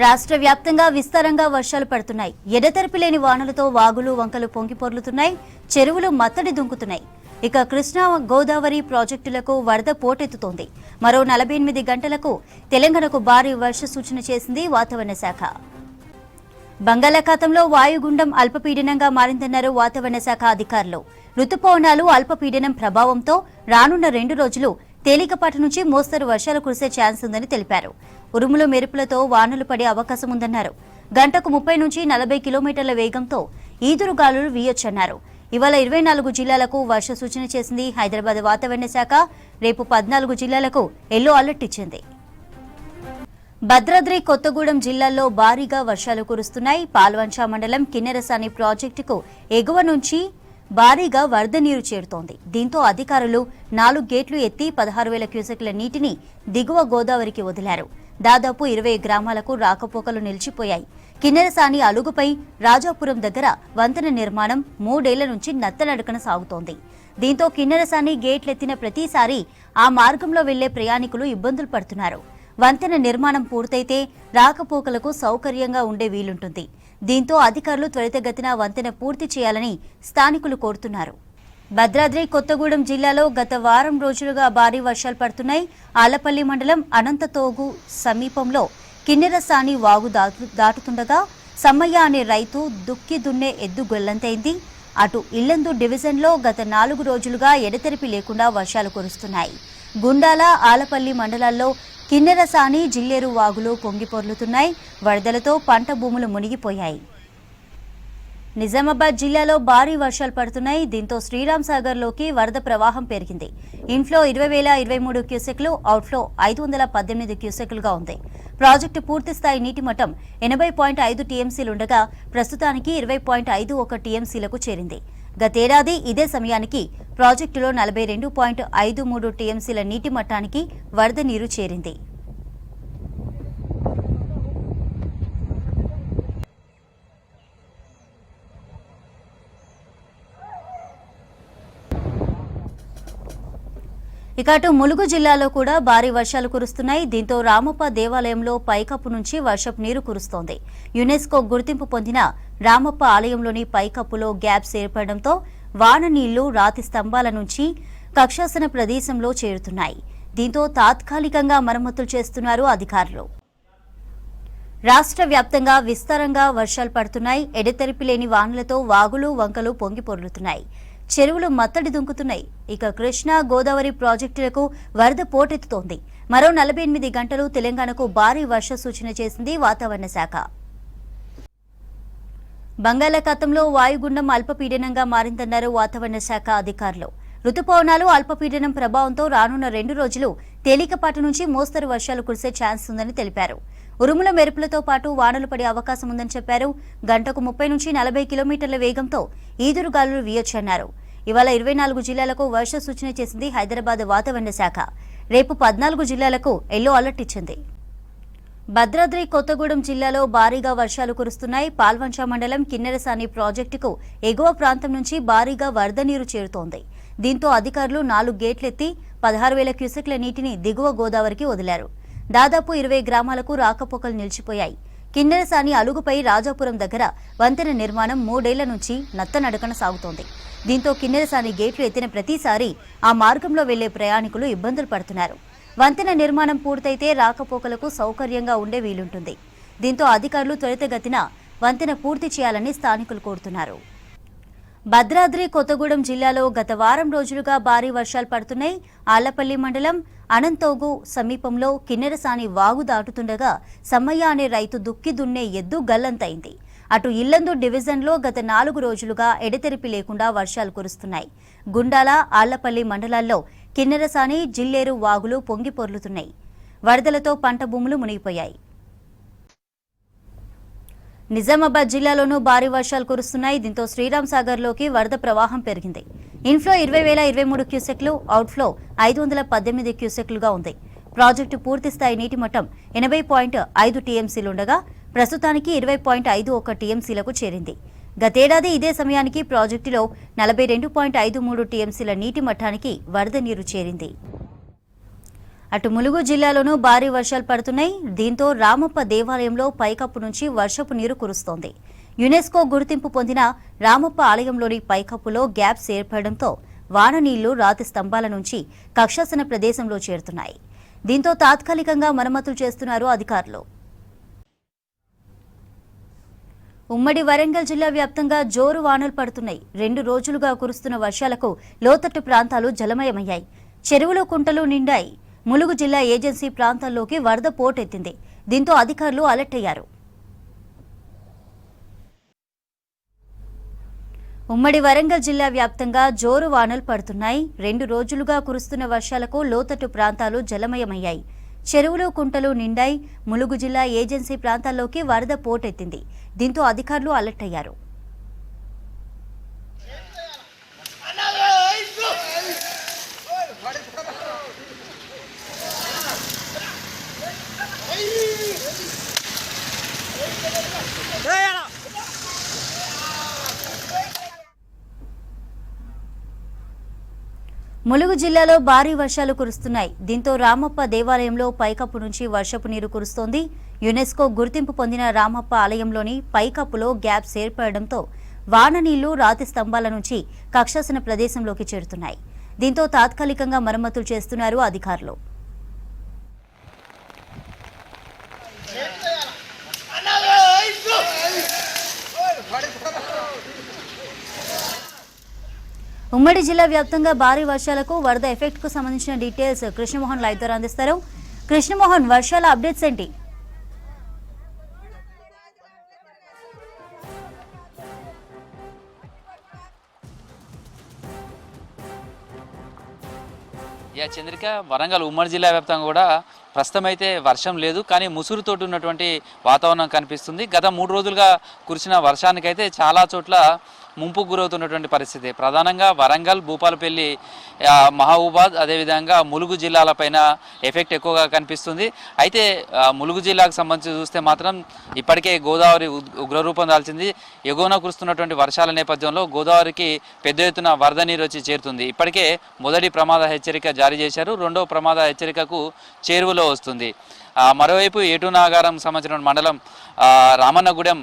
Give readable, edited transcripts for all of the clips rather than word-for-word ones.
రాష్ట్ర వ్యాప్తంగా విస్తారంగా వర్షాలు పడుతున్నాయి. ఎడతెరిపి లేని వానలతో వాగులు వంకలు పొంగిపొర్లుతున్నాయి, చెరువులు మత్తడి దుంకుతున్నాయి. ఇక కృష్ణా గోదావరి ప్రాజెక్టులకు వరద పోటెత్తుతోంది. మరో 48 గంటలకు తెలంగాణకు భారీ వర్ష సూచన చేసింది వాతావరణ శాఖ. బంగాళాఖాతంలో వాయుగుండం అల్పపీడనంగా మారిందన్నారు వాతావరణ శాఖ అధికారులు. రుతుపవనాలు అల్పపీడనం ప్రభావంతో రానున్న 2 రోజులు తేలికపాటి నుంచి మోస్తరు వర్షాలు కురిసే ఛాన్స్ ఉందని తెలిపారు. ఉరుములు మెరుపులతో వానలు పడే అవకాశం ఉందన్నారు. గంటకు 30 నుంచి 40 కిలోమీటర్ల వేగంతో ఈదురుగాలులు వీయొచ్చన్నారు. ఇవాళ 24 జిల్లాలకు వర్ష సూచన చేసింది హైదరాబాద్ వాతావరణ శాఖ. రేపు 14 జిల్లాలకు ఎల్లో అలర్ట్ ఇచ్చింది. భద్రాద్రి కొత్తగూడెం జిల్లాల్లో భారీగా వర్షాలు కురుస్తున్నాయి. పాల్వంచ మండలం కిన్నెరసాని ప్రాజెక్టుకు ఎగువ నుంచి భారీగా వరద నీరు చేరుతోంది. దీంతో అధికారులు 4 గేట్లు ఎత్తి 16,000 క్యూసెక్ల నీటిని దిగువ గోదావరికి వదిలారు. దాదాపు 20 గ్రామాలకు రాకపోకలు నిలిచిపోయాయి. కిన్నెరసాని అలుగుపై రాజాపురం దగ్గర వంతెన నిర్మాణం 3 ఏళ్ల నుంచి నత్తనడకన సాగుతోంది. దీంతో కిన్నెరసాని గేట్లెత్తిన ప్రతిసారి ఆ మార్గంలో వెళ్లే ప్రయాణికులు ఇబ్బందులు పడుతున్నారు. వంతెన నిర్మాణం పూర్తయితే రాకపోకలకు సౌకర్యంగా ఉండే వీలుంటుంది. దీంతో అధికారులు త్వరితగతిన వంతెన పూర్తి చేయాలని స్థానికులు కోరుతున్నారు. భద్రాద్రి కొత్తగూడెం జిల్లాలో గత వారం రోజులుగా భారీ వర్షాలు పడుతున్నాయి. ఆలపల్లి మండలం అనంతతోగు సమీపంలో కిన్నెరసాని వాగు దాటుతుండగా సమ్మయ్య అనే రైతు దుక్కి దున్నే ఎద్దు గొల్లంతైంది. అటు ఇల్లందు డివిజన్లో గత 4 రోజులుగా ఎడతెరిపి లేకుండా వర్షాలు కురుస్తున్నాయి. గుండాల ఆలపల్లి మండలాల్లో కిన్నెరసాని జిల్లేరు వాగులు పొంగిపొర్లుతున్నాయి. వరదలతో పంట భూములు మునిగిపోయాయి. నిజామాబాద్ జిల్లాలో భారీ వర్షాలు పడుతున్నాయి. దీంతో శ్రీరామ్ సాగర్లోకి వరద ప్రవాహం పెరిగింది. ఇన్ఫ్లో 20,023 క్యూసెక్లు, అవుట్ఫ్లో 518 క్యూసెక్లుగా ఉంది. ప్రాజెక్టు పూర్తిస్థాయి నీటి మట్టం 80.5 టీఎంసీలుండగా ప్రస్తుతానికి 20.51 టీఎంసీలకు చేరింది. గతేడాది ఇదే సమయానికి ప్రాజెక్టులో 42.53 టీఎంసీల నీటి మట్టానికి వరద నీరు చేరింది. ఇక అటు ములుగు జిల్లాలో కూడా భారీ వర్షాలు కురుస్తున్నాయి. దీంతో రామప్ప దేవాలయంలో పైకప్పు నుంచి వర్షపు నీరు కురుస్తోంది. యునెస్కో గుర్తింపు పొందిన రామప్ప ఆలయంలోని పైకప్పులో గ్యాప్స్ ఏర్పడడంతో వాన నీళ్లు రాతి స్తంభాల నుంచి కక్షాసన ప్రదేశంలో చేరుతున్నాయి. దీంతో తాత్కాలికంగా మరమ్మతులు చేస్తున్నారు అధికారులు. రాష్ట్ర వ్యాప్తంగా విస్తారంగా వర్షాలు పడుతున్నాయి. ఎడతెరిపి లేని వానలతో వాగులు వంకలు పొంగిపొర్లుతున్నాయి, చెరువులు మత్తడి దుంకుతున్నాయి. ఇక కృష్ణా గోదావరి ప్రాజెక్టులకు వరద పోటెత్తుతోంది. మరో 48 గంటలు తెలంగాణకు భారీ వర్ష సూచన చేసింది వాతావరణ శాఖ. బంగాళాఖాతంలో వాయుగుండం అల్పపీడనంగా మారిందన్నారు వాతావరణ శాఖ అధికారులు. రుతుపవనాలు అల్పపీడనం ప్రభావంతో రానున్న 2 రోజులు తేలికపాటి నుంచి మోస్తరు వర్షాలు కురిసే ఛాన్స్ ఉందని తెలిపారు. ఉరుముల మెరుపులతో పాటు వానలు పడే అవకాశం ఉందని చెప్పారు. గంటకు 30 నుంచి 40 కిలోమీటర్ల వేగంతో ఈదురుగాలులు వీయొచ్చన్నారు. ఇవాళ 24 జిల్లాలకు వర్ష సూచన చేసింది హైదరాబాద్ వాతావరణ శాఖ. రేపు 14 జిల్లాలకు ఎల్లో అలర్ట్ ఇచ్చింది. భద్రాద్రి కొత్తగూడెం జిల్లాలో భారీగా వర్షాలు కురుస్తున్నాయి. పాల్వంచ మండలం కిన్నెరసాని ప్రాజెక్టుకు ఎగువ ప్రాంతం నుంచి భారీగా వరద నీరు చేరుతోంది. దీంతో అధికారులు 4 గేట్లెత్తి 16,000 క్యూసెక్ల నీటిని దిగువ గోదావరికి వదిలారు. దాదాపు 20 గ్రామాలకు రాకపోకలు నిలిచిపోయాయి. కిన్నెరసాని అలుగుపై రాజాపురం దగ్గర వంతెన నిర్మాణం 3 ఏళ్ల నుంచి నత్తనడకన సాగుతోంది. దీంతో కిన్నెరసాని గేట్లు ఎత్తిన ప్రతిసారి ఆ మార్గంలో వెళ్లే ప్రయాణికులు ఇబ్బందులు పడుతున్నారు. వంతెన నిర్మాణం పూర్తయితే రాకపోకలకు సౌకర్యంగా ఉండే వీలుంటుంది. దీంతో అధికారులు త్వరితగతిన వంతెన పూర్తి చేయాలని స్థానికులు కోరుతున్నారు. భద్రాద్రి కొత్తగూడెం జిల్లాలో గత వారం రోజులుగా భారీ వర్షాలు పడుతున్నాయి. ఆలపల్లి మండలం అనంతోగు సమీపంలో కిన్నెరసాని వాగు దాటుతుండగా సమ్మయ్య అనే రైతు దుక్కి దున్నే ఎద్దు గల్లంతైంది. అటు ఇల్లందు డివిజన్లో గత 4 రోజులుగా ఎడతెరిపి లేకుండా వర్షాలు కురుస్తున్నాయి. గుండాల ఆళ్లపల్లి మండలాల్లో కిన్నెరసాని జిల్లేరు వాగులు పొంగిపొర్లుతున్నాయి. వరదలతో పంట భూములు మునిగిపోయాయి. నిజామాబాద్ జిల్లాలోనూ భారీ వర్షాలు కురుస్తున్నాయి. దీంతో శ్రీరామ్ సాగర్లోకి వరద ప్రవాహం పెరిగింది. ఇన్ఫ్లో 20,023 క్యూసెక్లు, అవుట్ఫ్లో 518 క్యూసెక్లుగా ఉంది. ప్రాజెక్టు పూర్తిస్థాయి నీటి మట్టం 80.5 టీఎంసీలుండగా ప్రస్తుతానికి 20.51 టీఎంసీలకు చేరింది. గతేడాది ఇదే సమయానికి ప్రాజెక్టులో 42.53 టీఎంసీల నీటి మట్టానికి వరద నీరు చేరింది. అటు ములుగు జిల్లాలోనూ భారీ వర్షాలు పడుతున్నాయి. దీంతో రామప్ప దేవాలయంలో పైకప్పు నుంచి వర్షపు నీరు కురుస్తోంది. యునెస్కో గుర్తింపు పొందిన రామప్ప ఆలయంలోని పైకప్పులో గ్యాప్స్ ఏర్పడడంతో వాన నీళ్లు రాతి స్తంభాల నుంచి కక్షాసన ప్రదేశంలో చేరుతున్నాయి. దీంతో తాత్కాలికంగా మరమ్మతులు చేస్తున్నారు అధికారులు. ఉమ్మడి వరంగల్ జిల్లా వ్యాప్తంగా జోరు వానలు పడుతున్నాయి. 2 రోజులుగా కురుస్తున్న వర్షాలకు లోతట్టు ప్రాంతాలు జలమయమయ్యాయి. చెరువులు కుంటలు నిండాయి. ములుగు జిల్లా ఏజెన్సీ ప్రాంతాల్లోకి వరద పోటెత్తింది. దీంతో అధికారులు అలర్ట్ అయ్యారు. ఉమ్మడి వరంగల్ జిల్లా వ్యాప్తంగా జోరు వానలు పడుతున్నాయి. 2 రోజులుగా కురుస్తున్న వర్షాలకు లోతట్టు ప్రాంతాలు జలమయమయ్యాయి. చెరువులు కుంటలు నిండాయి. ములుగు జిల్లా ఏజెన్సీ ప్రాంతాల్లోకి వరద పోటెత్తింది. దీంతో అధికారులు అలర్ట్ అయ్యారు. ములుగు జిల్లాలో భారీ వర్షాలు కురుస్తున్నాయి. దీంతో రామప్ప దేవాలయంలో పైకప్పు నుంచి వర్షపు నీరు కురుస్తోంది. యునెస్కో గుర్తింపు పొందిన రామప్ప ఆలయంలోని పైకప్పులో గ్యాప్స్ ఏర్పడడంతో వాన నీళ్లు రాతి స్తంభాల నుంచి కక్షాసన ప్రదేశంలోకి చేరుతున్నాయి. దీంతో తాత్కాలికంగా మరమ్మతులు చేస్తున్నారు అధికారులు. ఉమ్మడి జిల్లా వ్యాప్తంగా భారీ వర్షాలకు వరద ఎఫెక్ట్ కు సంబంధించిన డీటెయిల్స్ కృష్ణమోహన్ లైవ్ ద్వారా అందిస్తారు. కృష్ణమోహన్, వర్షాల అప్డేట్స్ ఏంటి? చంద్రిక, వరంగల్ ఉమ్మడి జిల్లా వ్యాప్తంగా కూడా ప్రస్తుతం అయితే వర్షం లేదు, కానీ ముసురుతోటి ఉన్నటువంటి వాతావరణం కనిపిస్తుంది. గత 3 రోజులుగా కురిసిన వర్షానికైతే చాలా చోట్ల ముంపుకు గురవుతున్నటువంటి పరిస్థితి. ప్రధానంగా వరంగల్, భూపాలపల్లి, మహబూబాద్, అదేవిధంగా ములుగు జిల్లాలపైన ఎఫెక్ట్ ఎక్కువగా కనిపిస్తుంది. అయితే ములుగు జిల్లాకు సంబంధించి చూస్తే మాత్రం ఇప్పటికే గోదావరి ఉగ్రరూపం దాల్చింది. ఎగువన కురుస్తున్నటువంటి వర్షాల నేపథ్యంలో గోదావరికి పెద్ద ఎత్తున వరద నీరు వచ్చి చేరుతుంది. ఇప్పటికే మొదటి ప్రమాద హెచ్చరిక జారీ చేశారు. రెండవ ప్రమాద హెచ్చరికకు చేరువలో వస్తుంది. మరోవైపు ఏటూ నాగారం సంబంధించిన మండలం రామన్నగూడెం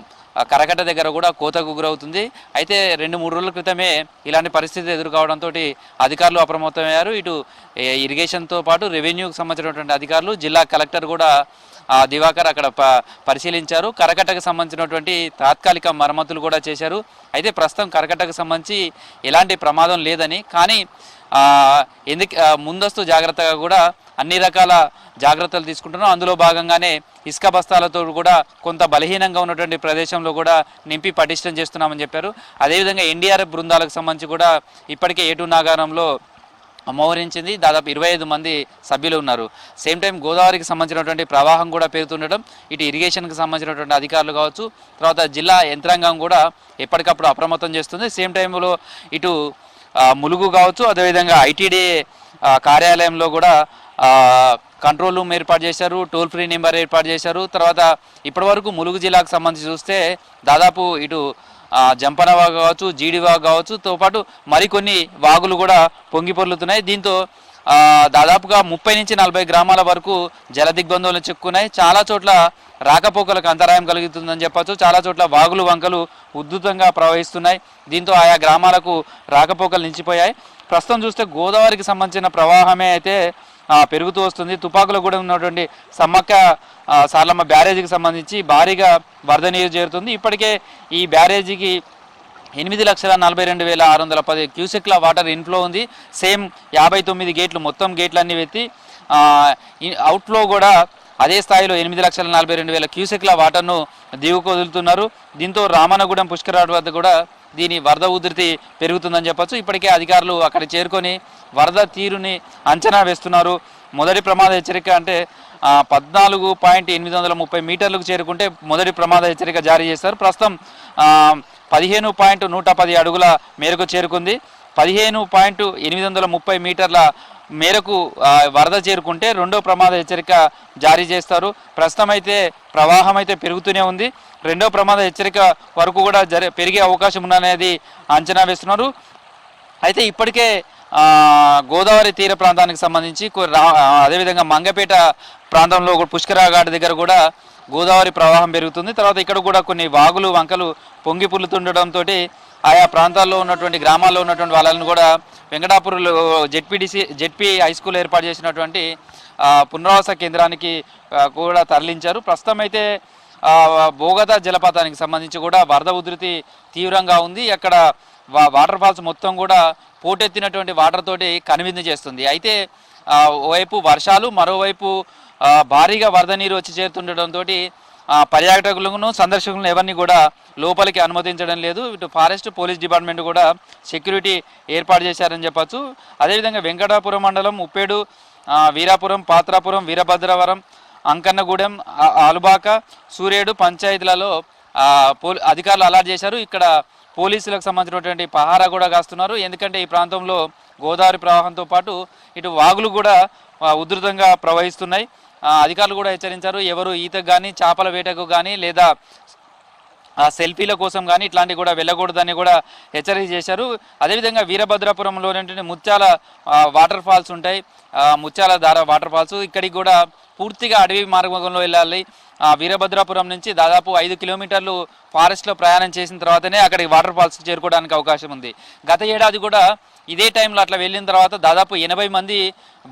కరకట్ట దగ్గర కూడా కోతకు గురవుతుంది. అయితే 2-3 రోజుల క్రితమే ఇలాంటి పరిస్థితి ఎదుర్కోవడంతో అధికారులు అప్రమత్తమయ్యారు. ఇటు ఇరిగేషన్తో పాటు రెవెన్యూకి సంబంధించినటువంటి అధికారులు, జిల్లా కలెక్టర్ కూడా దివాకర్ అక్కడ పరిశీలించారు. కరకట్టకు సంబంధించినటువంటి తాత్కాలిక మరమ్మతులు కూడా చేశారు. అయితే ప్రస్తుతం కరకట్టకు సంబంధించి ఎలాంటి ప్రమాదం లేదని, కానీ ముందస్తు జాగ్రత్తగా కూడా అన్ని రకాల జాగ్రత్తలు తీసుకుంటున్నాం. అందులో భాగంగానే ఇసుక బస్తాలతో కూడా కొంత బలహీనంగా ఉన్నటువంటి ప్రదేశంలో కూడా నింపి పటిష్టం చేస్తున్నామని చెప్పారు. అదేవిధంగా ఎన్డీఆర్ఎఫ్ బృందాలకు సంబంధించి కూడా ఇప్పటికే ఏటూ నాగారంలో మోహరించింది. దాదాపు 25 మంది సభ్యులు ఉన్నారు. సేమ్ టైం గోదావరికి సంబంధించినటువంటి ప్రవాహం కూడా పెరుగుతుండటం, ఇటు ఇరిగేషన్కి సంబంధించినటువంటి అధికారులు కావచ్చు, తర్వాత జిల్లా యంత్రాంగం కూడా ఎప్పటికప్పుడు అప్రమత్తం చేస్తుంది. సేమ్ టైంలో ఇటు ములుగు కావచ్చు, అదేవిధంగా ఐటీడీఏ కార్యాలయంలో కూడా కంట్రోల్ రూమ్ ఏర్పాటు చేశారు, టోల్ ఫ్రీ నెంబర్ ఏర్పాటు చేశారు. తర్వాత ఇప్పటివరకు ములుగు జిల్లాకు సంబంధించి చూస్తే దాదాపు ఇటు జంపన వాగు కావచ్చు, జీడి వాగు కావచ్చు, పాటు మరికొన్ని వాగులు కూడా పొంగి పొర్లుతున్నాయి. దీంతో దాదాపుగా 30 నుంచి 40 గ్రామాల వరకు జల దిగ్బంధంలో చిక్కున్నాయి. చాలా చోట్ల రాకపోకలకు అంతరాయం కలుగుతుందని చెప్పచ్చు. చాలా చోట్ల వాగులు, వంకలు ఉధృతంగా ప్రవహిస్తున్నాయి. దీంతో ఆయా గ్రామాలకు రాకపోకలు నిలిచిపోయాయి. ప్రస్తుతం చూస్తే గోదావరికి సంబంధించిన ప్రవాహమే అయితే పెరుగుతూ వస్తుంది. తుపాకులో కూడా ఉన్నటువంటి సమ్మక్క సార్లమ్మ బ్యారేజీకి సంబంధించి భారీగా వరద నీరు చేరుతుంది. ఇప్పటికే ఈ బ్యారేజీకి 8,42,610 క్యూసెక్ల వాటర్ ఇన్ఫ్లో ఉంది. సేమ్ 59 గేట్లు, మొత్తం గేట్లన్నీ ఎత్తి అవుట్ఫ్లో కూడా అదే స్థాయిలో 8,42,000 క్యూసెక్ల వాటర్ను దిగుకు వదులుతున్నారు. దీంతో రామన్నగూడెం పుష్కరాట్ వద్ద కూడా దీని వరద ఉధృతి పెరుగుతుందని చెప్పచ్చు. ఇప్పటికే అధికారులు అక్కడ చేరుకొని వరద తీరుని అంచనా వేస్తున్నారు. మొదటి ప్రమాద హెచ్చరిక అంటే 14.830 మీటర్లకు చేరుకుంటే మొదటి ప్రమాద హెచ్చరిక జారీ చేశారు. ప్రస్తుతం 15.110 అడుగుల మేరకు చేరుకుంది. 15.830 మీటర్ల మేరకు వరద చేరుకుంటే రెండో ప్రమాద హెచ్చరిక జారీ చేస్తారు. ప్రస్తుతం అయితే ప్రవాహం అయితే పెరుగుతూనే ఉంది. రెండో ప్రమాద హెచ్చరిక వరకు కూడా పెరిగే అవకాశం ఉన్నది అంచనా వేస్తున్నారు. అయితే ఇప్పటికే గోదావరి తీర ప్రాంతానికి సంబంధించి అదేవిధంగా మంగపేట ప్రాంతంలో పుష్కర ఘాట్ దగ్గర కూడా గోదావరి ప్రవాహం పెరుగుతుంది. తర్వాత ఇక్కడ కూడా కొన్ని వాగులు వంకలు పొంగి పుల్లుతుండటంతో ఆయా ప్రాంతాల్లో ఉన్నటువంటి గ్రామాల్లో ఉన్నటువంటి వాళ్ళని కూడా వెంకటాపురంలో జెడ్పీ హై స్కూల్ ఏర్పాటు చేసినటువంటి పునరావాస కేంద్రానికి కూడా తరలించారు. ప్రస్తుతం అయితే బోగత జలపాతానికి సంబంధించి కూడా వరద ఉధృతి తీవ్రంగా ఉంది. అక్కడ వాటర్ ఫాల్స్ మొత్తం కూడా పోటెత్తినటువంటి వాటర్ తోటి కనువిందు చేస్తుంది. అయితే ఓవైపు వర్షాలు, మరోవైపు భారీగా వరద నీరు వచ్చి చేరుతుండటంతో పర్యాటకులను సందర్శకులను ఎవరిని కూడా లోపలికి అనుమతించడం లేదు. ఇటు ఫారెస్ట్ పోలీస్ డిపార్ట్మెంట్ కూడా సెక్యూరిటీ ఏర్పాటు చేశారని చెప్పచ్చు. అదేవిధంగా వెంకటాపురం మండలం ఉప్పేడు, వీరాపురం, పాత్రాపురం, వీరభద్రవరం, అంకన్నగూడెం, ఆలుబాక, సూర్యేడు పంచాయతీలలో అధికారులు అలాట్ చేశారు. ఇక్కడ పోలీసులకు సంబంధించినటువంటి పహారా కూడా కాస్తున్నారు. ఎందుకంటే ఈ ప్రాంతంలో గోదావరి ప్రవాహంతో పాటు ఇటు వాగులు కూడా ఉధృతంగా ప్రవహిస్తున్నాయి. అధికారులు కూడా హెచ్చరించారు, ఎవరు ఈతకు కానీ చేపల వేటకు కానీ లేదా సెల్ఫీల కోసం కానీ ఇట్లాంటివి కూడా వెళ్ళకూడదని కూడా హెచ్చరిక చేశారు. అదేవిధంగా వీరభద్రాపురంలోనే ముత్యాల వాటర్ ఫాల్స్ ఉంటాయి, ముత్యాల ధార వాటర్ ఫాల్స్, ఇక్కడికి కూడా పూర్తిగా అడవి మార్గంలో వెళ్ళాలి. వీరభద్రాపురం నుంచి దాదాపు 5 కిలోమీటర్లు ఫారెస్ట్లో ప్రయాణం చేసిన తర్వాతనే అక్కడికి వాటర్ ఫాల్స్ చేరుకోవడానికి అవకాశం ఉంది. గత ఏడాది కూడా ఇదే టైంలో అట్లా వెళ్ళిన తర్వాత దాదాపు 80 మంది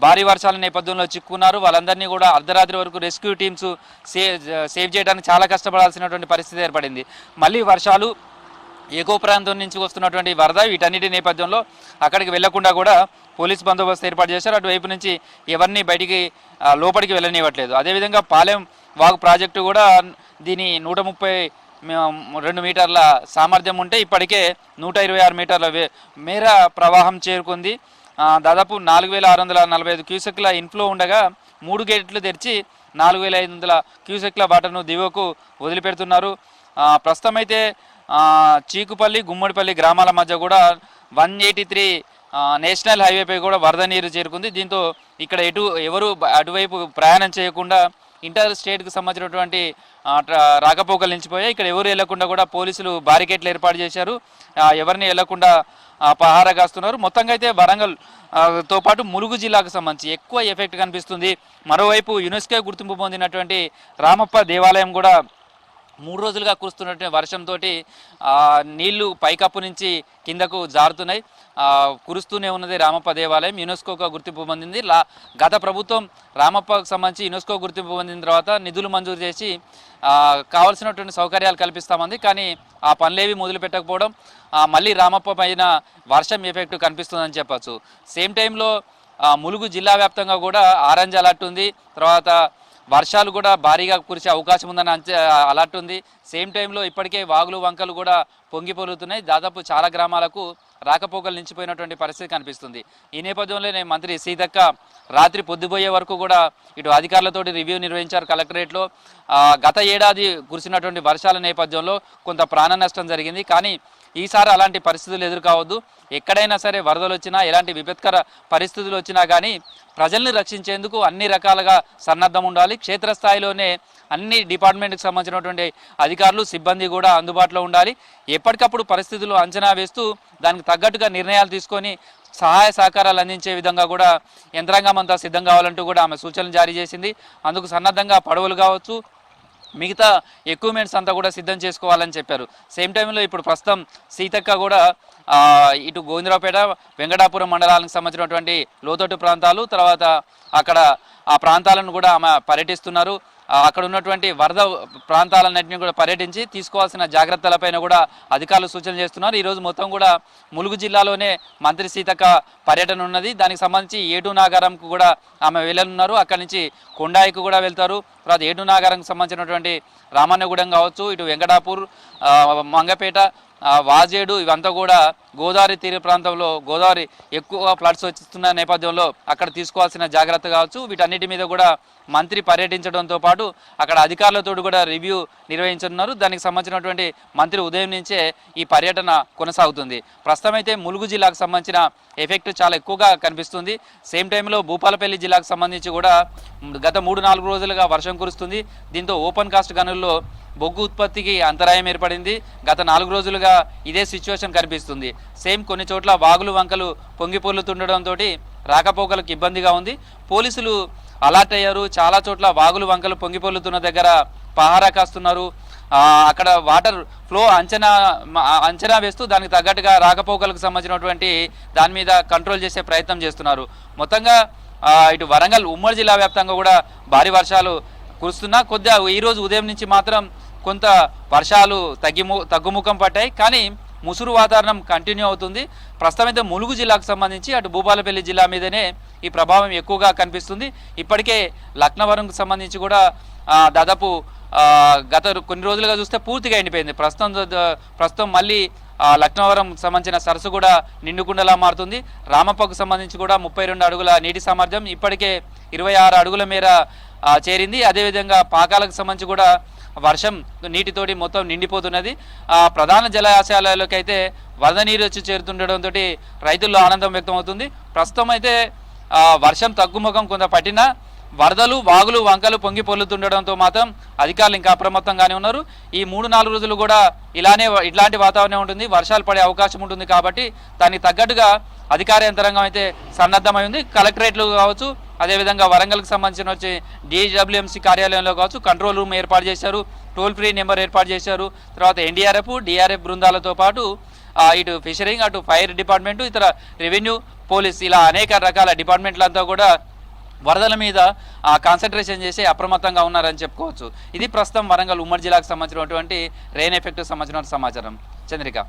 భారీ వర్షాల నేపథ్యంలో చిక్కున్నారు. వాళ్ళందరినీ కూడా అర్ధరాత్రి వరకు రెస్క్యూ టీమ్స్ సేవ్ చేయడానికి చాలా కష్టపడాల్సినటువంటి పరిస్థితి ఏర్పడింది. మళ్ళీ వర్షాలు, ఎగువ ప్రాంతం నుంచి వస్తున్నటువంటి వరద, వీటన్నిటి నేపథ్యంలో అక్కడికి వెళ్లకుండా కూడా పోలీస్ బందోబస్తు ఏర్పాటు చేశారు. అటువైపు నుంచి ఎవరిని బయటికి లోపలికి వెళ్ళనివ్వట్లేదు. అదేవిధంగా పాలెం వాగు ప్రాజెక్టు కూడా దీని 132 మీటర్ల సామర్థ్యం ఉంటే ఇప్పటికే 126 మీటర్ల మేర ప్రవాహం చేరుకుంది. దాదాపు 4645 క్యూసెక్ల ఇన్ఫ్లో ఉండగా 3 గేట్లు తెరిచి 4500 క్యూసెక్ల వాటర్ను దిగువకు వదిలిపెడుతున్నారు. ప్రస్తుతం అయితే చీకుపల్లి, గుమ్మడిపల్లి గ్రామాల మధ్య కూడా 183 నేషనల్ హైవేపై కూడా వరద నీరు చేరుకుంది. దీంతో ఇక్కడ ఎవరు అటువైపు ప్రయాణం చేయకుండా ఇంటర్ స్టేట్కి సంబంధించినటువంటి రాకపోకలు నిలిచిపోయాయి. ఇక్కడ ఎవరు వెళ్లకుండా కూడా పోలీసులు బారికేట్లు ఏర్పాటు చేశారు. ఎవరిని వెళ్లకుండా పహారా కాస్తున్నారు. మొత్తంగా అయితే వరంగల్ తో పాటు ములుగు జిల్లాకు సంబంధించి ఎక్కువ ఎఫెక్ట్ కనిపిస్తుంది. మరోవైపు యునెస్కో గుర్తింపు పొందినటువంటి రామప్ప దేవాలయం కూడా 3 రోజులుగా కురుస్తున్నటువంటి వర్షంతో నీళ్లు పైకప్పు నుంచి కిందకు జారుతున్నాయి. కురుస్తూనే ఉన్నది రామప్ప దేవాలయం. యునెస్కోగా గుర్తింపు పొందింది. గత ప్రభుత్వం రామప్పకు సంబంధించి యునెస్కో గుర్తింపు పొందిన తర్వాత నిధులు మంజూరు చేసి కావాల్సినటువంటి సౌకర్యాలు కల్పిస్తామంది. కానీ ఆ పనులేవి మొదలు పెట్టకపోవడం, మళ్ళీ రామప్ప పైన వర్షం ఎఫెక్ట్ కనిపిస్తుందని చెప్పచ్చు. సేమ్ టైంలో ములుగు జిల్లా వ్యాప్తంగా కూడా ఆరెంజ్ అలర్ట్ ఉంది. తర్వాత వర్షాలు కూడా భారీగా కురిసే అవకాశం ఉందని అలర్ట్ ఉంది. సేమ్ టైంలో ఇప్పటికే వాగులు వంకలు కూడా పొంగి పొలుగుతున్నాయి. దాదాపు చాలా గ్రామాలకు రాకపోకలు నిలిచిపోయినటువంటి పరిస్థితి కనిపిస్తుంది. ఈ నేపథ్యంలోనే మంత్రి సీతక్క రాత్రి పొద్దుపోయే వరకు కూడా ఇటు అధికారులతోటి రివ్యూ నిర్వహించారు కలెక్టరేట్లో. గత ఏడాది కురిసినటువంటి వర్షాల నేపథ్యంలో కొంత ప్రాణ నష్టం జరిగింది. కానీ ఈసారి అలాంటి పరిస్థితులు ఎదురుకావద్దు. ఎక్కడైనా సరే వరదలు వచ్చినా, ఎలాంటి విపత్కర పరిస్థితులు వచ్చినా కానీ ప్రజల్ని రక్షించేందుకు అన్ని రకాలుగా సన్నద్ధం ఉండాలి. క్షేత్రస్థాయిలోనే అన్ని డిపార్ట్మెంట్కి సంబంధించినటువంటి అధికారులు, సిబ్బంది కూడా అందుబాటులో ఉండాలి. ఎప్పటికప్పుడు పరిస్థితులు అంచనా వేస్తూ దానికి తగ్గట్టుగా నిర్ణయాలు తీసుకొని సహాయ సహకారాలు అందించే విధంగా కూడా యంత్రాంగం అంతా సిద్ధం కావాలంటూ కూడా ఆమె సూచనలు జారీ చేసింది. అందుకు సన్నద్ధంగా పడవలు కావచ్చు, మిగతా ఎక్విప్మెంట్స్ అంతా కూడా సిద్ధం చేసుకోవాలని చెప్పారు. సేమ్ టైంలో ఇప్పుడు ప్రస్తుతం సీతక్క కూడా ఇటు గోవిందరావుపేట, వెంకటాపురం మండలాలకు సంబంధించినటువంటి లోతట్టు ప్రాంతాలు, తర్వాత అక్కడ ఆ ప్రాంతాలను కూడా ఆమె పర్యటిస్తున్నారు. అక్కడ ఉన్నటువంటి వరద ప్రాంతాలన్నింటినీ కూడా పర్యటించి తీసుకోవాల్సిన జాగ్రత్తలపైన కూడా అధికారులు సూచనలు చేస్తున్నారు. ఈరోజు మొత్తం కూడా ములుగు జిల్లాలోనే మంత్రి సీతక్క పర్యటన ఉన్నది. దానికి సంబంధించి ఏటూ నాగారంకు కూడా ఆమె వెళ్ళనున్నారు. అక్కడి నుంచి కొండాయికి కూడా వెళ్తారు. తర్వాత ఏటూ నాగారంకు సంబంధించినటువంటి రామన్నగూడెం కావచ్చు, ఇటు వెంకటాపూర్, మంగపేట, వాజేడు, ఇవంతా కూడా గోదావరి తీర ప్రాంతంలో గోదావరి ఎక్కువ ఫ్లడ్స్ వస్తున్న నేపథ్యంలో అక్కడ తీసుకోవాల్సిన జాగ్రత్త కావచ్చు, వీటన్నిటి మీద కూడా మంత్రి పర్యటించడంతో పాటు అక్కడ అధికారులతో కూడా రివ్యూ నిర్వహించనున్నారు. దానికి సంబంధించినటువంటి మంత్రి ఉదయం నుంచే ఈ పర్యటన కొనసాగుతుంది. ప్రస్తుతం అయితే ములుగు జిల్లాకు సంబంధించిన ఎఫెక్ట్ చాలా ఎక్కువగా కనిపిస్తుంది. సేమ్ టైంలో భూపాలపల్లి జిల్లాకు సంబంధించి కూడా గత 3-4 రోజులుగా వర్షం కురుస్తుంది. దీంతో ఓపెన్ కాస్ట్ గనుల్లో బొగ్గు ఉత్పత్తికి అంతరాయం ఏర్పడింది. గత 4 రోజులుగా ఇదే సిచ్యువేషన్ కనిపిస్తుంది. సేమ్ కొన్ని చోట్ల వాగులు వంకలు పొంగిపొర్లుతుండడంతో రాకపోకలకు ఇబ్బందిగా ఉంది. పోలీసులు అలర్ట్ అయ్యారు. చాలా చోట్ల వాగులు వంకలు పొంగిపొర్లుతున్న దగ్గర పహారా కాస్తున్నారు. అక్కడ వాటర్ ఫ్లో అంచనా వేస్తూ దానికి తగ్గట్టుగా రాకపోకలకు సంబంధించినటువంటి దాని మీద కంట్రోల్ చేసే ప్రయత్నం చేస్తున్నారు. మొత్తంగా ఇటు వరంగల్ ఉమ్మడి జిల్లా వ్యాప్తంగా కూడా భారీ వర్షాలు కురుస్తున్నా కొద్దిగా ఈరోజు ఉదయం నుంచి మాత్రం కొంత వర్షాలు తగ్గుముఖం పట్టాయి. కానీ ముసురు వాతావరణం కంటిన్యూ అవుతుంది. ప్రస్తుతం అయితే ములుగు జిల్లాకు సంబంధించి అటు భూపాలపల్లి జిల్లా మీదనే ఈ ప్రభావం ఎక్కువగా కనిపిస్తుంది. ఇప్పటికే లక్నవరంకు సంబంధించి కూడా దాదాపు గత కొన్ని రోజులుగా చూస్తే పూర్తిగా ఎండిపోయింది. ప్రస్తుతం మళ్ళీ లక్నవరం సంబంధించిన సరస్సు కూడా నిండుకుండలా మారుతుంది. రామప్పకు సంబంధించి కూడా 32 అడుగుల నీటి సామర్థ్యం ఇప్పటికే 26 అడుగుల మేర చేరింది. అదేవిధంగా పాకాలకు సంబంధించి కూడా వర్షం నీటితోటి మొత్తం నిండిపోతున్నది. ప్రధాన జలాశయాలలోకి అయితే వరద నీరు వచ్చి చేరుతుండడంతో రైతుల్లో ఆనందం వ్యక్తం అవుతుంది. ప్రస్తుతం అయితే వర్షం తగ్గుముఖం కొంత పట్టినా వరదలు వాగులు వంకలు పొంగి పొర్లుతుండడంతో మాత్రం అధికారులు ఇంకా అప్రమత్తంగానే ఉన్నారు. ఈ 3-4 రోజులు కూడా ఇట్లాంటి వాతావరణం ఉంటుంది. వర్షాలు పడే అవకాశం ఉంటుంది. కాబట్టి దానికి తగ్గట్టుగా అధికార యంత్రాంగం అయితే సన్నద్ధమై ఉంది. కలెక్టరేట్లు కావచ్చు, అదేవిధంగా వరంగల్కి సంబంధించిన వచ్చి DWMC కార్యాలయంలో కావచ్చు కంట్రోల్ రూమ్ ఏర్పాటు చేశారు. టోల్ ఫ్రీ నెంబర్ ఏర్పాటు చేశారు. తర్వాత NDRF, DRF బృందాలతో పాటు ఇటు ఫిషరింగ్, అటు ఫైర్ డిపార్ట్మెంటు, ఇతర రెవెన్యూ, పోలీస్ ఇలా అనేక రకాల డిపార్ట్మెంట్లంతా కూడా వరదల మీద కాన్సన్ట్రేషన్ చేసి అప్రమత్తంగా ఉన్నారని చెప్పుకోవచ్చు. ఇది ప్రస్తుతం వరంగల్ ఉమ్మడి జిల్లాకు సంబంధించినటువంటి రెయిన్ ఎఫెక్ట్ సంబంధించిన సమాచారం. చంద్రిక.